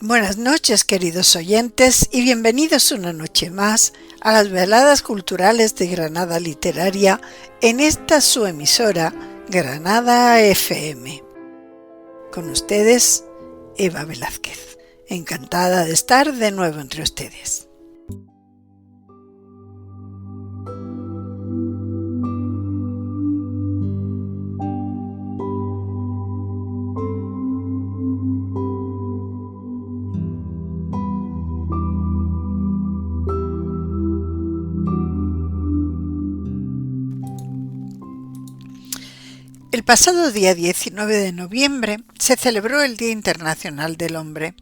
Buenas noches, queridos oyentes, y bienvenidos una noche más a las veladas culturales de Granada Literaria en esta su emisora, Granada FM. Con ustedes, Eva Velázquez. Encantada de estar de nuevo entre ustedes. El pasado día 19 de noviembre se celebró el Día Internacional del Hombre.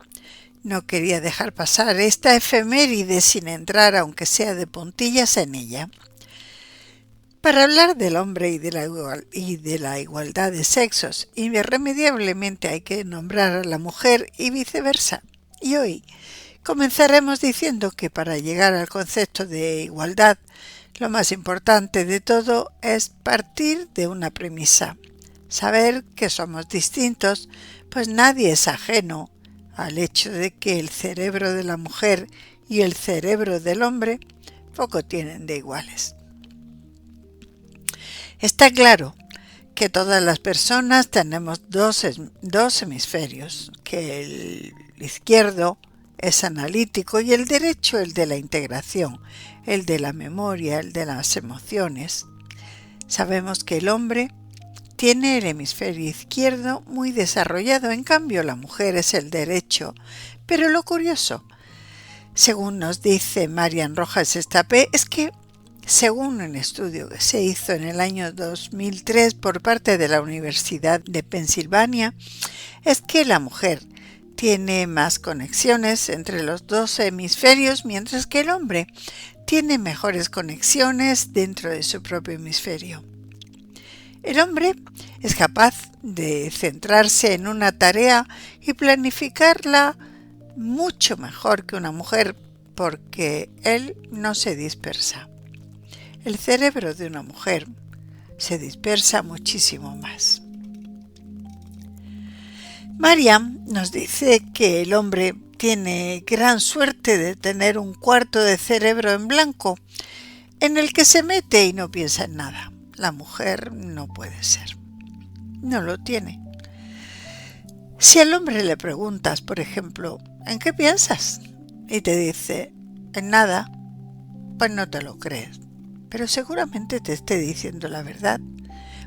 No quería dejar pasar esta efeméride sin entrar, aunque sea de puntillas, en ella. Para hablar del hombre y de la igualdad de sexos, irremediablemente hay que nombrar a la mujer y viceversa. Y hoy comenzaremos diciendo que para llegar al concepto de igualdad, lo más importante de todo es partir de una premisa. Saber que somos distintos, pues nadie es ajeno al hecho de que el cerebro de la mujer y el cerebro del hombre poco tienen de iguales. Está claro que todas las personas tenemos dos hemisferios, que el izquierdo es analítico y el derecho el de la integración, el de la memoria, el de las emociones. Sabemos que el hombre tiene el hemisferio izquierdo muy desarrollado, en cambio la mujer es el derecho. Pero lo curioso, según nos dice Marian Rojas Estapé, es que según un estudio que se hizo en el año 2003 por parte de la Universidad de Pensilvania, es que la mujer tiene más conexiones entre los dos hemisferios, mientras que el hombre tiene mejores conexiones dentro de su propio hemisferio. El hombre es capaz de centrarse en una tarea y planificarla mucho mejor que una mujer porque él no se dispersa. El cerebro de una mujer se dispersa muchísimo más. Mariam nos dice que el hombre tiene gran suerte de tener un cuarto de cerebro en blanco en el que se mete y no piensa en nada. La mujer no puede ser. No lo tiene. Si al hombre le preguntas, por ejemplo, ¿en qué piensas? Y te dice, en nada, pues no te lo crees. Pero seguramente te esté diciendo la verdad.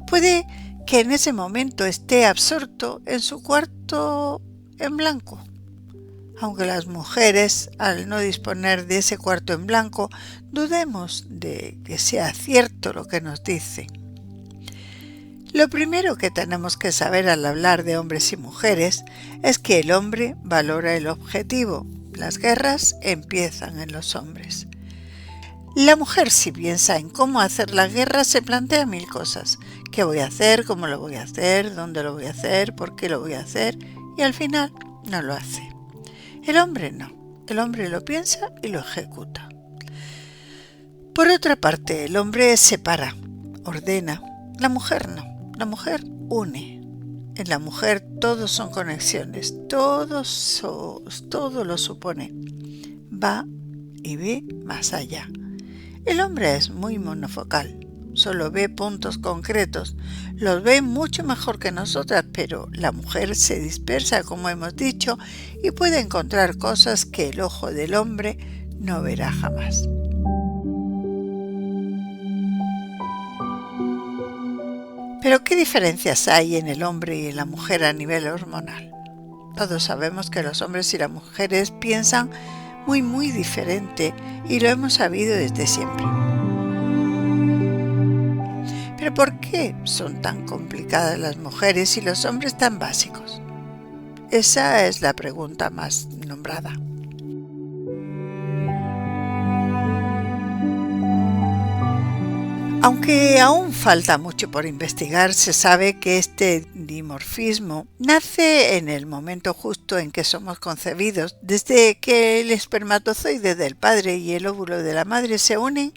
Puede que en ese momento esté absorto en su cuarto en blanco. Aunque las mujeres, al no disponer de ese cuarto en blanco, dudemos de que sea cierto lo que nos dice. Lo primero que tenemos que saber al hablar de hombres y mujeres es que el hombre valora el objetivo. Las guerras empiezan en los hombres. La mujer, si piensa en cómo hacer la guerra, se plantea mil cosas. ¿Qué voy a hacer? ¿Cómo lo voy a hacer? ¿Dónde lo voy a hacer? ¿Por qué lo voy a hacer? Y al final no lo hace. El hombre no. El hombre lo piensa y lo ejecuta. Por otra parte, el hombre separa, ordena. La mujer no. La mujer une. En la mujer todos son conexiones. Todo lo supone. Va y ve más allá. El hombre es muy monofocal. Solo ve puntos concretos. Los ve mucho mejor que nosotras, pero la mujer se dispersa, como hemos dicho, y puede encontrar cosas que el ojo del hombre no verá jamás. Pero ¿qué diferencias hay en el hombre y en la mujer a nivel hormonal? Todos sabemos que los hombres y las mujeres piensan muy diferente y lo hemos sabido desde siempre. ¿Pero por qué son tan complicadas las mujeres y los hombres tan básicos? Esa es la pregunta más nombrada. Aunque aún falta mucho por investigar, se sabe que este dimorfismo nace en el momento justo en que somos concebidos, desde que el espermatozoide del padre y el óvulo de la madre se unen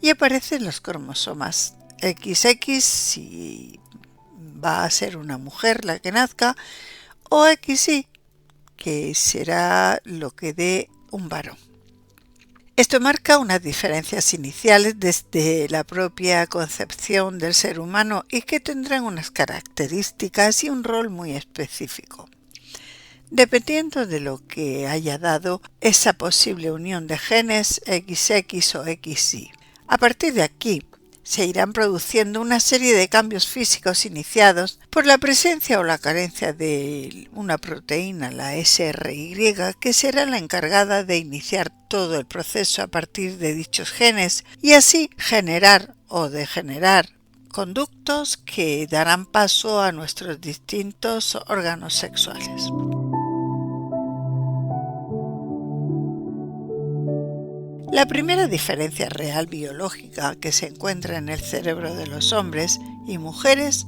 y aparecen los cromosomas XX si va a ser una mujer la que nazca, o XY que será lo que dé un varón. Esto marca unas diferencias iniciales desde la propia concepción del ser humano y que tendrán unas características y un rol muy específico, dependiendo de lo que haya dado esa posible unión de genes XX o XY. A partir de aquí, se irán produciendo una serie de cambios físicos iniciados por la presencia o la carencia de una proteína, la SRY, que será la encargada de iniciar todo el proceso a partir de dichos genes y así generar o degenerar conductos que darán paso a nuestros distintos órganos sexuales. La primera diferencia real biológica que se encuentra en el cerebro de los hombres y mujeres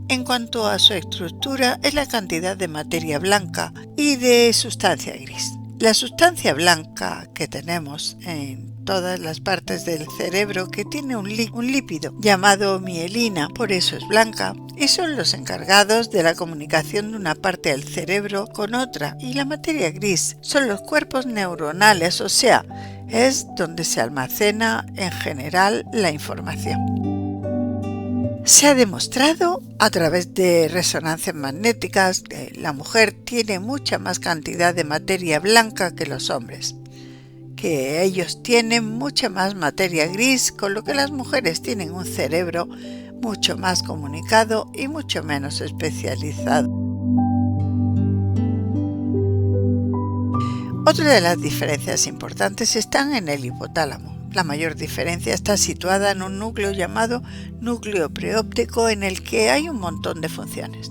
en cuanto a su estructura es la cantidad de materia blanca y de sustancia gris. La sustancia blanca que tenemos en todas las partes del cerebro que tiene un lípido llamado mielina, por eso es blanca, y son los encargados de la comunicación de una parte del cerebro con otra, y la materia gris son los cuerpos neuronales, o sea, es donde se almacena en general la información. Se ha demostrado a través de resonancias magnéticas que la mujer tiene mucha más cantidad de materia blanca que los hombres, que ellos tienen mucha más materia gris, con lo que las mujeres tienen un cerebro mucho más comunicado y mucho menos especializado. Otra de las diferencias importantes están en el hipotálamo. La mayor diferencia está situada en un núcleo llamado núcleo preóptico en el que hay un montón de funciones,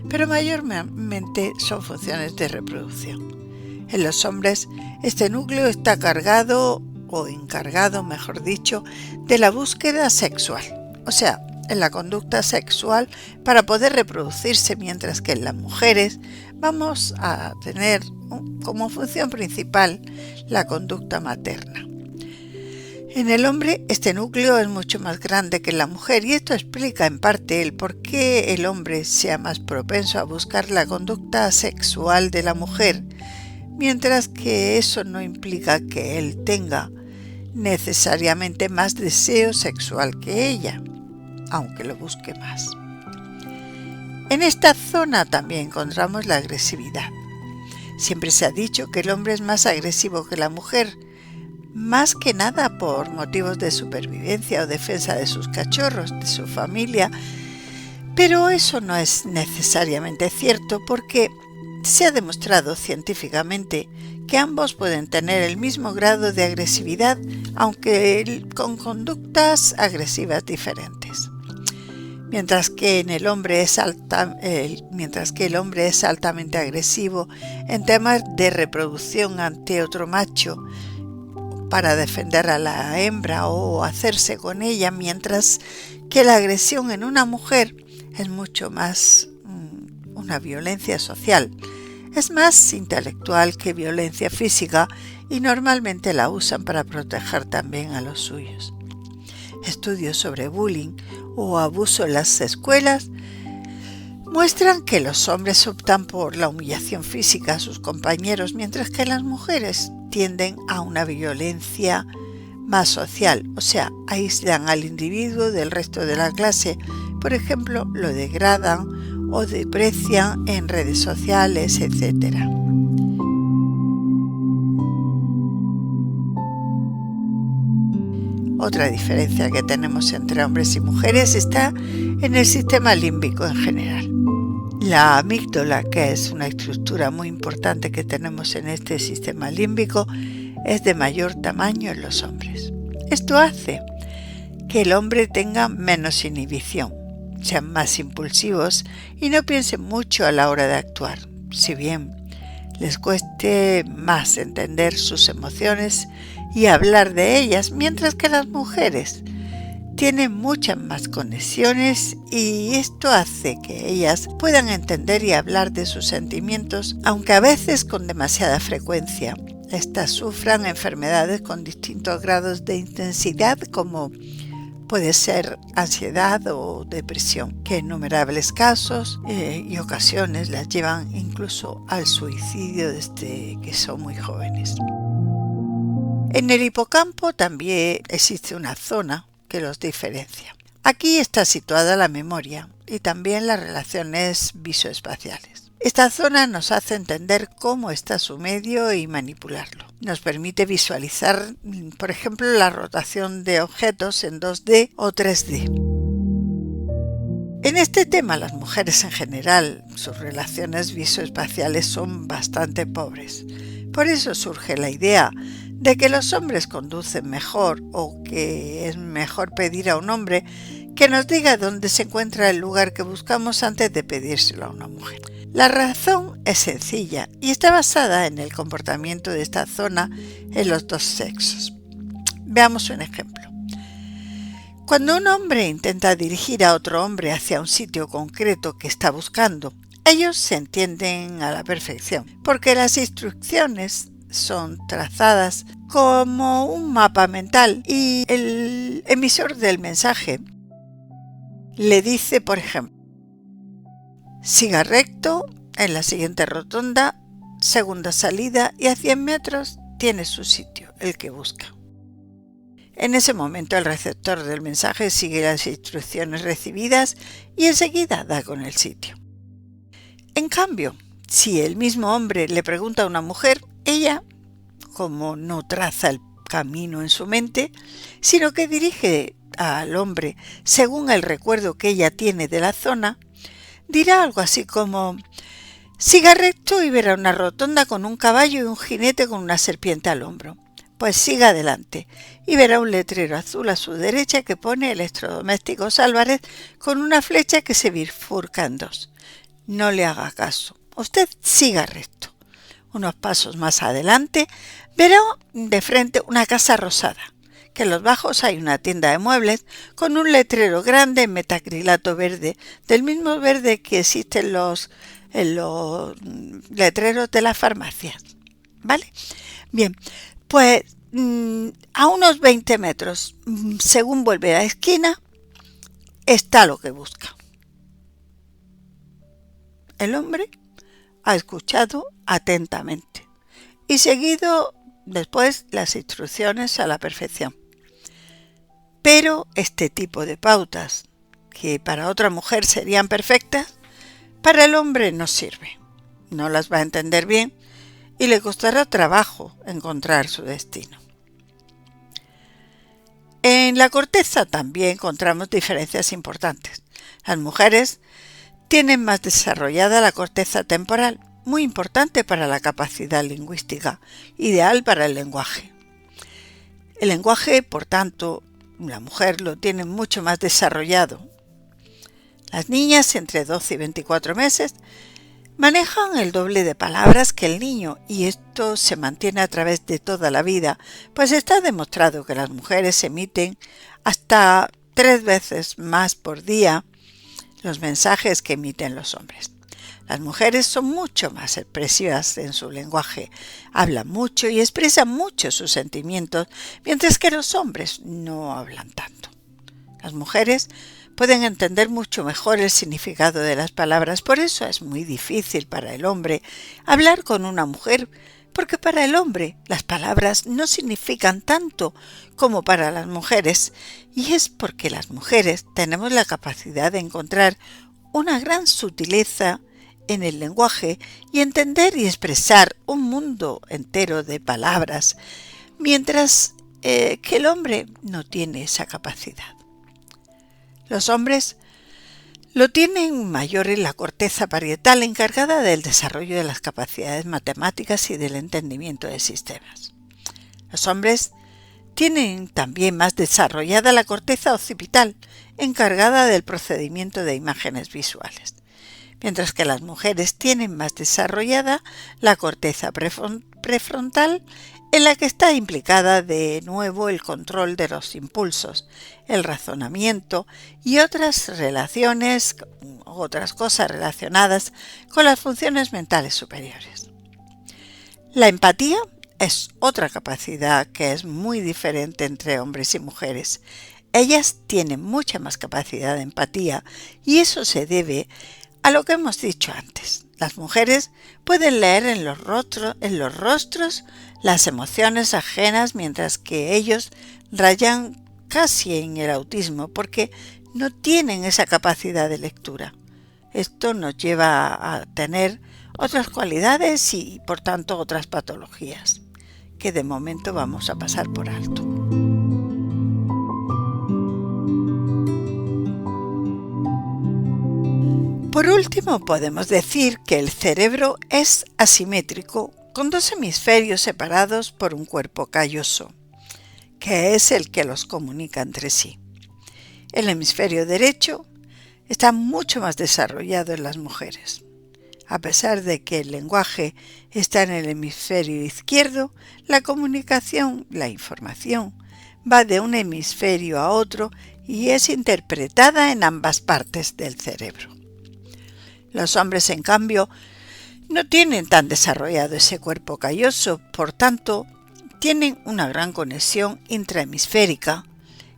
pero mayormente son funciones de reproducción. En los hombres, este núcleo está cargado o encargado, mejor dicho, de la búsqueda sexual, o sea, en la conducta sexual para poder reproducirse, mientras que en las mujeres vamos a tener como función principal la conducta materna. En el hombre este núcleo es mucho más grande que en la mujer y esto explica en parte el por qué el hombre sea más propenso a buscar la conducta sexual de la mujer, mientras que eso no implica que él tenga necesariamente más deseo sexual que ella, aunque lo busque más. En esta zona también encontramos la agresividad. Siempre se ha dicho que el hombre es más agresivo que la mujer, más que nada por motivos de supervivencia o defensa de sus cachorros, de su familia, pero eso no es necesariamente cierto porque se ha demostrado científicamente que ambos pueden tener el mismo grado de agresividad, aunque con conductas agresivas diferentes. Mientras que el hombre es altamente agresivo en temas de reproducción ante otro macho para defender a la hembra o hacerse con ella, mientras que la agresión en una mujer es mucho más una violencia social. Es más intelectual que violencia física y normalmente la usan para proteger también a los suyos. Estudios sobre bullying o abuso en las escuelas muestran que los hombres optan por la humillación física a sus compañeros, mientras que las mujeres tienden a una violencia más social, o sea, aíslan al individuo del resto de la clase, por ejemplo, lo degradan o desprecian en redes sociales, etc. Otra diferencia que tenemos entre hombres y mujeres está en el sistema límbico en general. La amígdala, que es una estructura muy importante que tenemos en este sistema límbico, es de mayor tamaño en los hombres. Esto hace que el hombre tenga menos inhibición, sean más impulsivos y no piensen mucho a la hora de actuar, si bien les cueste más entender sus emociones y hablar de ellas, mientras que las mujeres tienen muchas más conexiones y esto hace que ellas puedan entender y hablar de sus sentimientos, aunque a veces con demasiada frecuencia. Estas sufran enfermedades con distintos grados de intensidad como Puede ser ansiedad o depresión, que en innumerables casos y ocasiones las llevan incluso al suicidio desde que son muy jóvenes. En el hipocampo también existe una zona que los diferencia. Aquí está situada la memoria y también las relaciones visoespaciales. Esta zona nos hace entender cómo está su medio y manipularlo. Nos permite visualizar, por ejemplo, la rotación de objetos en 2D o 3D. En este tema, las mujeres en general, sus relaciones visoespaciales son bastante pobres. Por eso surge la idea de que los hombres conducen mejor o que es mejor pedir a un hombre que nos diga dónde se encuentra el lugar que buscamos antes de pedírselo a una mujer. La razón es sencilla y está basada en el comportamiento de esta zona en los dos sexos. Veamos un ejemplo. Cuando un hombre intenta dirigir a otro hombre hacia un sitio concreto que está buscando, ellos se entienden a la perfección, porque las instrucciones son trazadas como un mapa mental y el emisor del mensaje le dice, por ejemplo, siga recto en la siguiente rotonda, segunda salida y a 100 metros tiene su sitio, el que busca. En ese momento el receptor del mensaje sigue las instrucciones recibidas y enseguida da con el sitio. En cambio, si el mismo hombre le pregunta a una mujer, ella, como no traza el camino en su mente, sino que dirige al hombre según el recuerdo que ella tiene de la zona, dirá algo así como: siga recto y verá una rotonda con un caballo y un jinete con una serpiente al hombro. Pues siga adelante y verá un letrero azul a su derecha que pone Electrodomésticos Álvarez con una flecha que se bifurca en dos. No le haga caso, usted siga recto. Unos pasos más adelante verá de frente una casa rosada, que en los bajos hay una tienda de muebles con un letrero grande en metacrilato verde, del mismo verde que existe en los letreros de las farmacias. ¿Vale? Bien, pues a unos 20 metros, según vuelve a la esquina, está lo que busca. El hombre ha escuchado atentamente y seguido después las instrucciones a la perfección. Pero este tipo de pautas, que para otra mujer serían perfectas, para el hombre no sirve. No las va a entender bien y le costará trabajo encontrar su destino. En la corteza también encontramos diferencias importantes. Las mujeres tienen más desarrollada la corteza temporal, muy importante para la capacidad lingüística, ideal para el lenguaje. El lenguaje, por tanto, la mujer lo tiene mucho más desarrollado. Las niñas entre 12 y 24 meses manejan el doble de palabras que el niño y esto se mantiene a través de toda la vida, pues está demostrado que las mujeres emiten hasta 3 veces más por día los mensajes que emiten los hombres. Las mujeres son mucho más expresivas en su lenguaje, hablan mucho y expresan mucho sus sentimientos, mientras que los hombres no hablan tanto. Las mujeres pueden entender mucho mejor el significado de las palabras, por eso es muy difícil para el hombre hablar con una mujer, porque para el hombre las palabras no significan tanto como para las mujeres, y es porque las mujeres tenemos la capacidad de encontrar una gran sutileza en el lenguaje y entender y expresar un mundo entero de palabras, mientras que el hombre no tiene esa capacidad. Los hombres lo tienen mayor en la corteza parietal encargada del desarrollo de las capacidades matemáticas y del entendimiento de sistemas. Los hombres tienen también más desarrollada la corteza occipital encargada del procedimiento de imágenes visuales, mientras que las mujeres tienen más desarrollada la corteza prefrontal en la que está implicada de nuevo el control de los impulsos, el razonamiento y otras cosas relacionadas con las funciones mentales superiores. La empatía es otra capacidad que es muy diferente entre hombres y mujeres. Ellas tienen mucha más capacidad de empatía y eso se debe a lo que hemos dicho antes. Las mujeres pueden leer en los rostros las emociones ajenas, mientras que ellos rayan casi en el autismo porque no tienen esa capacidad de lectura. Esto nos lleva a tener otras cualidades y por tanto otras patologías que de momento vamos a pasar por alto. Por último, podemos decir que el cerebro es asimétrico con dos hemisferios separados por un cuerpo calloso, que es el que los comunica entre sí. El hemisferio derecho está mucho más desarrollado en las mujeres. A pesar de que el lenguaje está en el hemisferio izquierdo, la comunicación, la información, va de un hemisferio a otro y es interpretada en ambas partes del cerebro. Los hombres, en cambio, no tienen tan desarrollado ese cuerpo calloso, por tanto, tienen una gran conexión intrahemisférica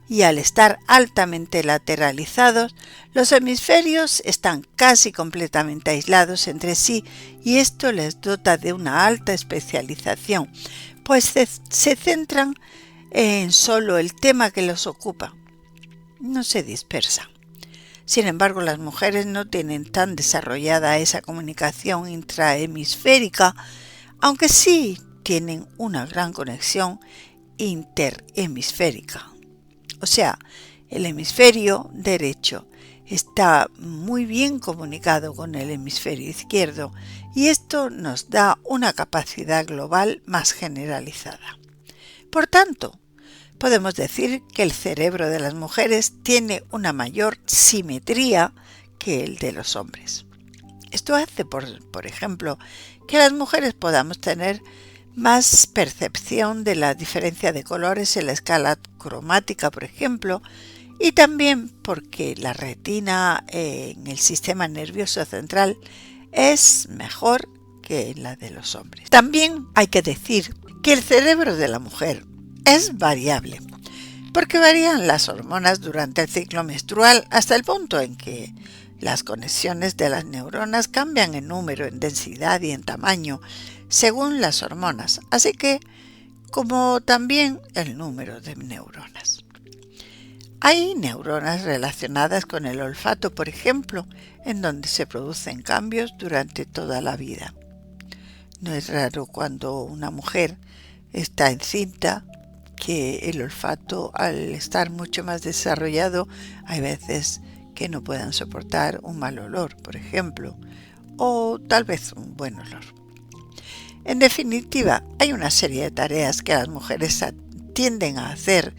y al estar altamente lateralizados, los hemisferios están casi completamente aislados entre sí y esto les dota de una alta especialización, pues se centran en solo el tema que los ocupa. No se dispersan. Sin embargo, las mujeres no tienen tan desarrollada esa comunicación intrahemisférica, aunque sí tienen una gran conexión interhemisférica. O sea, el hemisferio derecho está muy bien comunicado con el hemisferio izquierdo y esto nos da una capacidad global más generalizada. Por tanto, podemos decir que el cerebro de las mujeres tiene una mayor simetría que el de los hombres. Esto hace, por ejemplo, que las mujeres podamos tener más percepción de la diferencia de colores en la escala cromática, por ejemplo, y también porque la retina en el sistema nervioso central es mejor que la de los hombres. También hay que decir que el cerebro de la mujer es variable, porque varían las hormonas durante el ciclo menstrual hasta el punto en que las conexiones de las neuronas cambian en número, en densidad y en tamaño según las hormonas, así que como también el número de neuronas. Hay neuronas relacionadas con el olfato, por ejemplo, en donde se producen cambios durante toda la vida. No es raro cuando una mujer está encinta que el olfato, al estar mucho más desarrollado, hay veces que no puedan soportar un mal olor, por ejemplo, o tal vez un buen olor. En definitiva, hay una serie de tareas que las mujeres tienden a hacer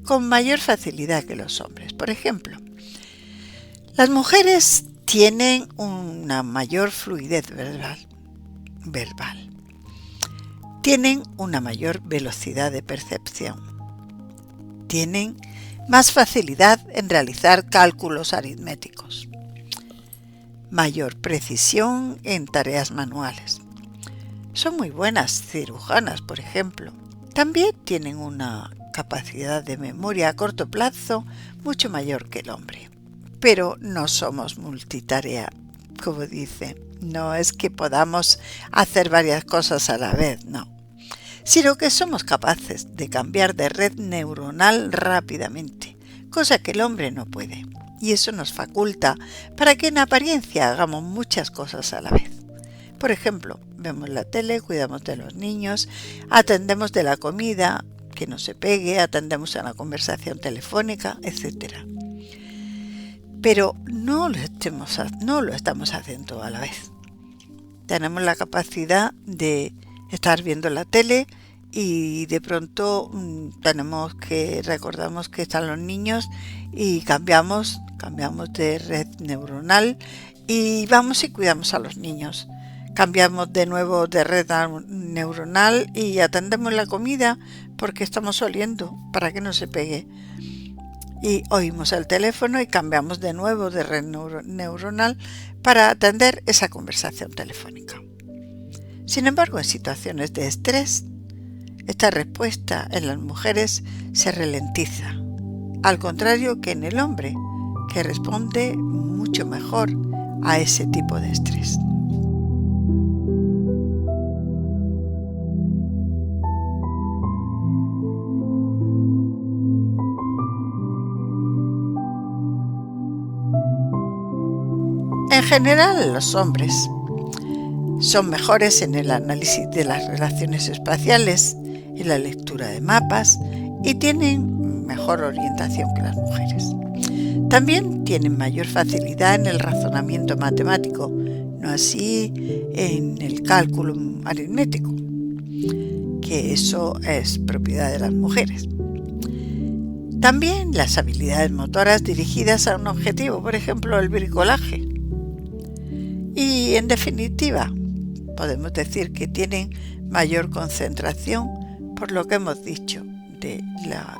con mayor facilidad que los hombres. Por ejemplo, las mujeres tienen una mayor fluidez verbal. Tienen una mayor velocidad de percepción. Tienen más facilidad en realizar cálculos aritméticos. Mayor precisión en tareas manuales. Son muy buenas cirujanas, por ejemplo. También tienen una capacidad de memoria a corto plazo mucho mayor que el hombre. Pero no somos multitarea, como dice. No es que podamos hacer varias cosas a la vez, no. Sino que somos capaces de cambiar de red neuronal rápidamente, cosa que el hombre no puede. Y eso nos faculta para que en apariencia hagamos muchas cosas a la vez. Por ejemplo, vemos la tele, cuidamos de los niños, atendemos de la comida, que no se pegue, atendemos a la conversación telefónica, etc. Pero no lo estamos haciendo a la vez. Tenemos la capacidad de estar viendo la tele y de pronto recordamos que están los niños y cambiamos de red neuronal y vamos y cuidamos a los niños. Cambiamos de nuevo de red neuronal y atendemos la comida porque estamos oliendo para que no se pegue. Y oímos el teléfono y cambiamos de nuevo de red neuronal para atender esa conversación telefónica. Sin embargo, en situaciones de estrés, esta respuesta en las mujeres se ralentiza al contrario que en el hombre, que responde mucho mejor a ese tipo de estrés. En general, los hombres son mejores en el análisis de las relaciones espaciales, en la lectura de mapas y tienen mejor orientación que las mujeres. También tienen mayor facilidad en el razonamiento matemático, no así en el cálculo aritmético, que eso es propiedad de las mujeres. También las habilidades motoras dirigidas a un objetivo, por ejemplo el bricolaje. Y en definitiva, podemos decir que tienen mayor concentración por lo que hemos dicho de la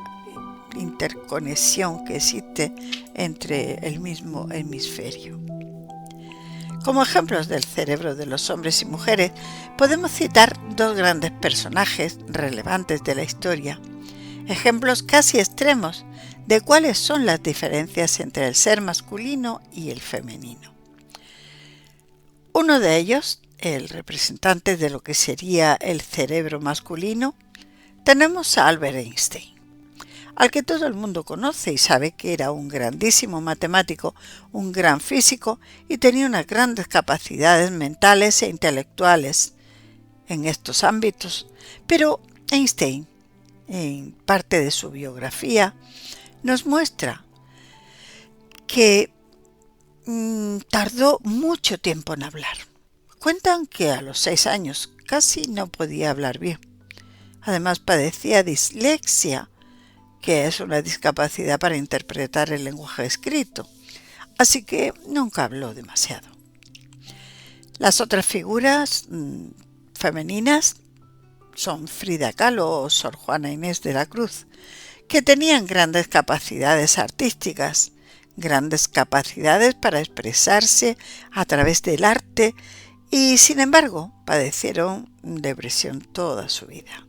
interconexión que existe entre el mismo hemisferio. Como ejemplos del cerebro de los hombres y mujeres, podemos citar dos grandes personajes relevantes de la historia, ejemplos casi extremos de cuáles son las diferencias entre el ser masculino y el femenino. Uno de ellos, el representante de lo que sería el cerebro masculino, tenemos a Albert Einstein, al que todo el mundo conoce y sabe que era un grandísimo matemático, un gran físico y tenía unas grandes capacidades mentales e intelectuales en estos ámbitos. Pero Einstein, en parte de su biografía, nos muestra que tardó mucho tiempo en hablar. Cuentan que a los 6 años casi no podía hablar bien. Además padecía dislexia, que es una discapacidad para interpretar el lenguaje escrito, así que nunca habló demasiado. Las otras figuras femeninas son Frida Kahlo o Sor Juana Inés de la Cruz, que tenían grandes capacidades artísticas, grandes capacidades para expresarse a través del arte y, sin embargo, padecieron depresión toda su vida.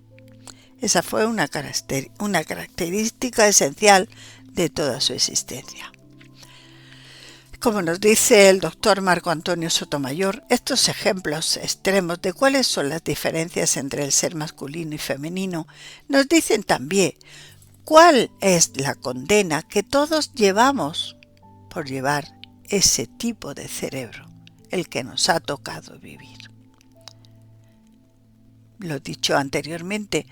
Esa fue una característica esencial de toda su existencia. Como nos dice el doctor Marco Antonio Sotomayor, estos ejemplos extremos de cuáles son las diferencias entre el ser masculino y femenino nos dicen también cuál es la condena que todos llevamos por llevar ese tipo de cerebro, el que nos ha tocado vivir. Lo dicho anteriormente,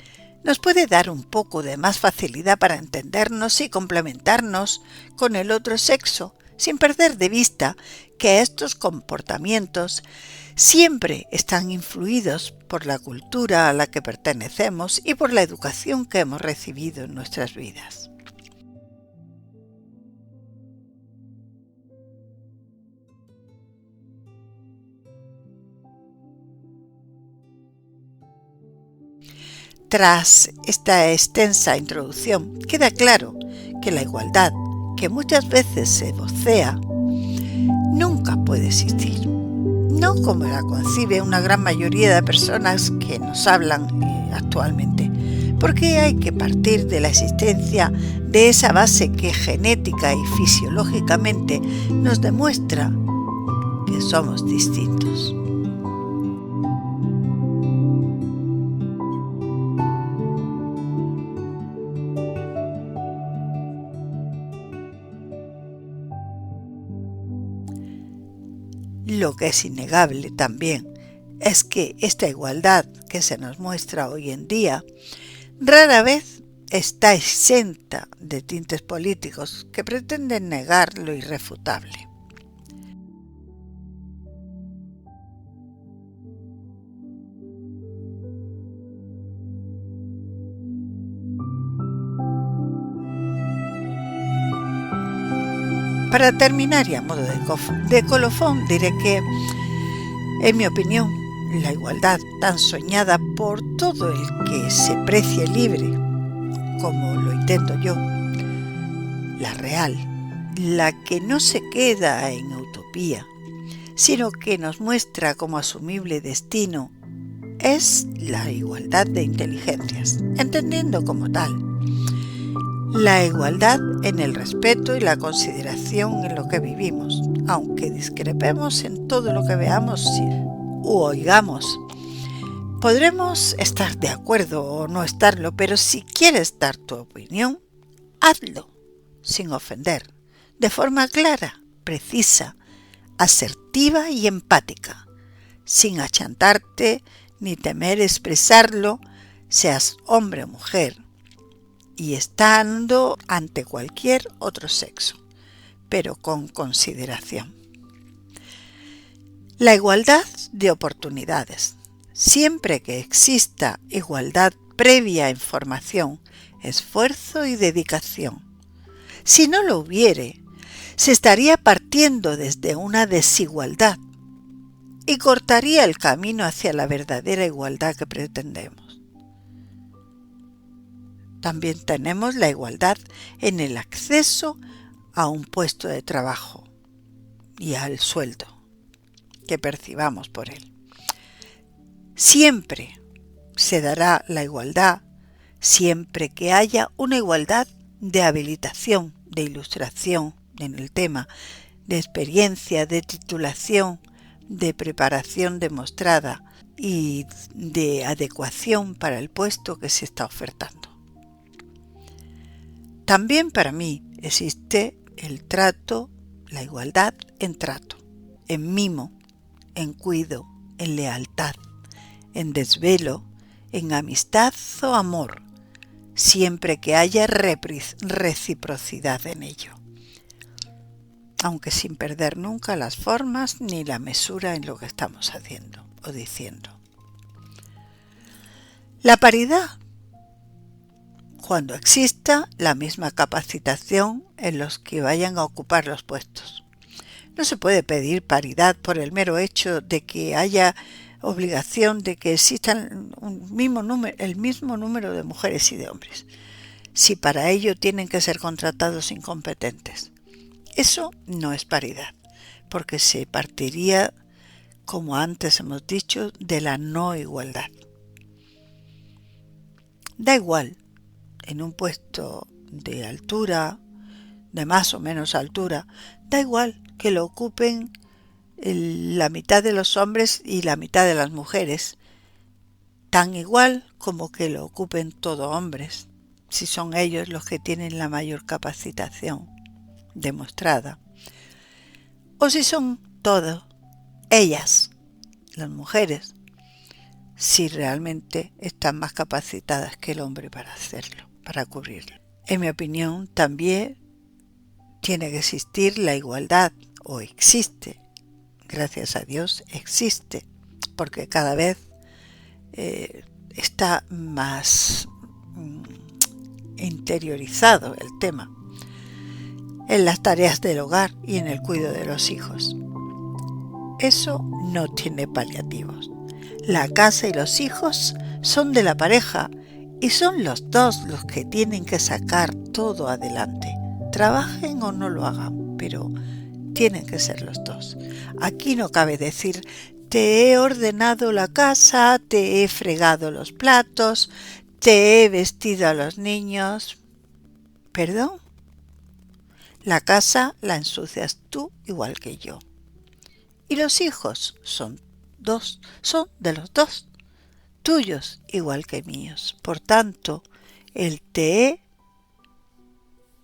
nos puede dar un poco de más facilidad para entendernos y complementarnos con el otro sexo, sin perder de vista que estos comportamientos siempre están influidos por la cultura a la que pertenecemos y por la educación que hemos recibido en nuestras vidas. Tras esta extensa introducción, queda claro que la igualdad, que muchas veces se vocea, nunca puede existir. No como la concibe una gran mayoría de personas que nos hablan actualmente, porque hay que partir de la existencia de esa base que genética y fisiológicamente nos demuestra que somos distintos. Lo que es innegable también es que esta igualdad que se nos muestra hoy en día rara vez está exenta de tintes políticos que pretenden negar lo irrefutable. Para terminar y a modo de colofón diré que, en mi opinión, la igualdad tan soñada por todo el que se precie libre, como lo intento yo, la real, la que no se queda en utopía, sino que nos muestra como asumible destino, es la igualdad de inteligencias, entendiendo como tal La igualdad en el respeto y la consideración en lo que vivimos, aunque discrepemos en todo lo que veamos u oigamos. Podremos estar de acuerdo o no estarlo, pero si quieres dar tu opinión, hazlo, sin ofender, de forma clara, precisa, asertiva y empática, sin achantarte ni temer expresarlo, seas hombre o mujer, y estando ante cualquier otro sexo, pero con consideración. La igualdad de oportunidades. Siempre que exista igualdad previa en formación, esfuerzo y dedicación. Si no lo hubiere, se estaría partiendo desde una desigualdad y cortaría el camino hacia la verdadera igualdad que pretendemos. También tenemos la igualdad en el acceso a un puesto de trabajo y al sueldo que percibamos por él. Siempre se dará la igualdad siempre que haya una igualdad de habilitación, de ilustración en el tema, de experiencia, de titulación, de preparación demostrada y de adecuación para el puesto que se está ofertando. También para mí existe el trato, la igualdad en trato, en mimo, en cuido, en lealtad, en desvelo, en amistad o amor, siempre que haya reciprocidad en ello, aunque sin perder nunca las formas ni la mesura en lo que estamos haciendo o diciendo. La paridad, cuando exista la misma capacitación en los que vayan a ocupar los puestos. No se puede pedir paridad por el mero hecho de que haya obligación de que existan el mismo número de mujeres y de hombres, si para ello tienen que ser contratados incompetentes. Eso no es paridad, porque se partiría, como antes hemos dicho, de la no igualdad. Da igual, en un puesto de altura, de más o menos altura, da igual que lo ocupen la mitad de los hombres y la mitad de las mujeres, tan igual como que lo ocupen todo hombres, si son ellos los que tienen la mayor capacitación demostrada, o si son todas ellas, las mujeres, si realmente están más capacitadas que el hombre para hacerlo, para cubrirlo. En mi opinión, también tiene que existir la igualdad, o existe, gracias a Dios existe, porque cada vez está más interiorizado el tema en las tareas del hogar y en el cuidado de los hijos. Eso no tiene paliativos. La casa y los hijos son de la pareja y son los dos los que tienen que sacar todo adelante. Trabajen o no lo hagan, pero tienen que ser los dos. Aquí no cabe decir, te he ordenado la casa, te he fregado los platos, te he vestido a los niños. ¿Perdón? La casa la ensucias tú igual que yo. Y los hijos son de los dos, tuyos igual que míos. Por tanto, el te he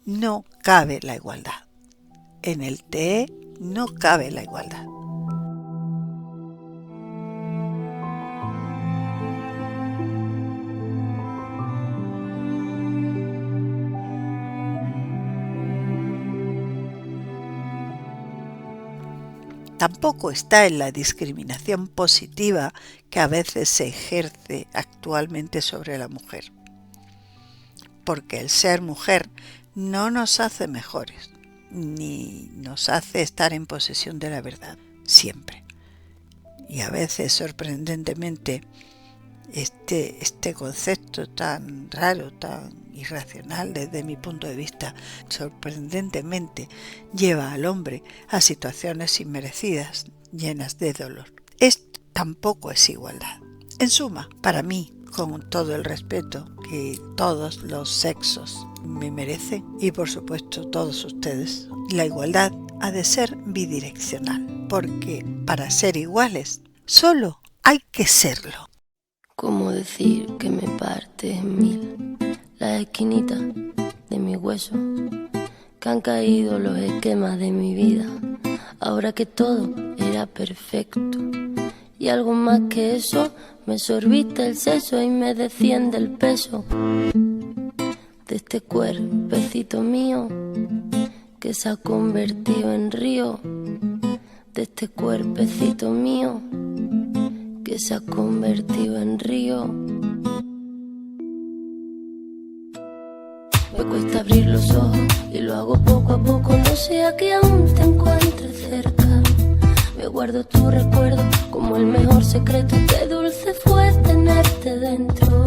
no cabe la igualdad. En el te he no cabe la igualdad. Tampoco está en la discriminación positiva que a veces se ejerce actualmente sobre la mujer, porque el ser mujer no nos hace mejores, ni nos hace estar en posesión de la verdad, siempre. Y a veces, sorprendentemente, este concepto tan raro, tan irracional desde mi punto de vista, sorprendentemente lleva al hombre a situaciones inmerecidas, llenas de dolor. Esto tampoco es igualdad. En suma, para mí, con todo el respeto que todos los sexos me merecen y por supuesto todos ustedes. La igualdad ha de ser bidireccional, porque para ser iguales solo hay que serlo. ¿Cómo decir que me parte en mil las esquinitas de mi hueso? Que han caído los esquemas de mi vida, ahora que todo era perfecto. Y algo más que eso, me sorbiste el seso y me desciende el peso de este cuerpecito mío que se ha convertido en río, de este cuerpecito mío que se ha convertido en río. Me cuesta abrir los ojos y lo hago poco a poco, no sea que aún te encuentre cerca. Me guardo tu recuerdo como el mejor secreto, qué dulce fue tenerte dentro.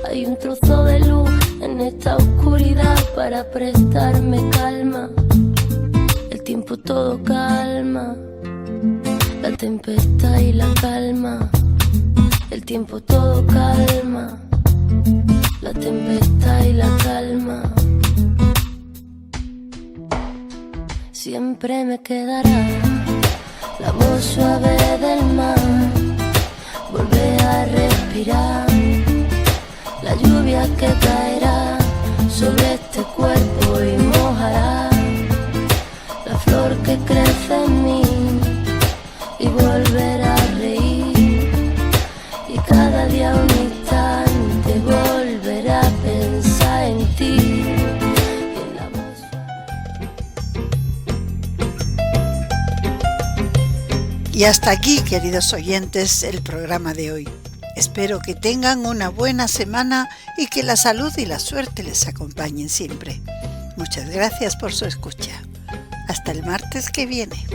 Hay un trozo de luz en esta oscuridad para prestarme calma. El tiempo todo calma, la tempestad y la calma. El tiempo todo calma, la tempestad y la calma. Siempre me quedará la voz suave del mar, volver a respirar la lluvia que caerá sobre este cuerpo y mojará la flor que crece en mí y volver a reír, y cada día un instante volver a pensar en ti. Y hasta aquí, queridos oyentes, el programa de hoy. Espero que tengan una buena semana y que la salud y la suerte les acompañen siempre. Muchas gracias por su escucha. Hasta el martes que viene.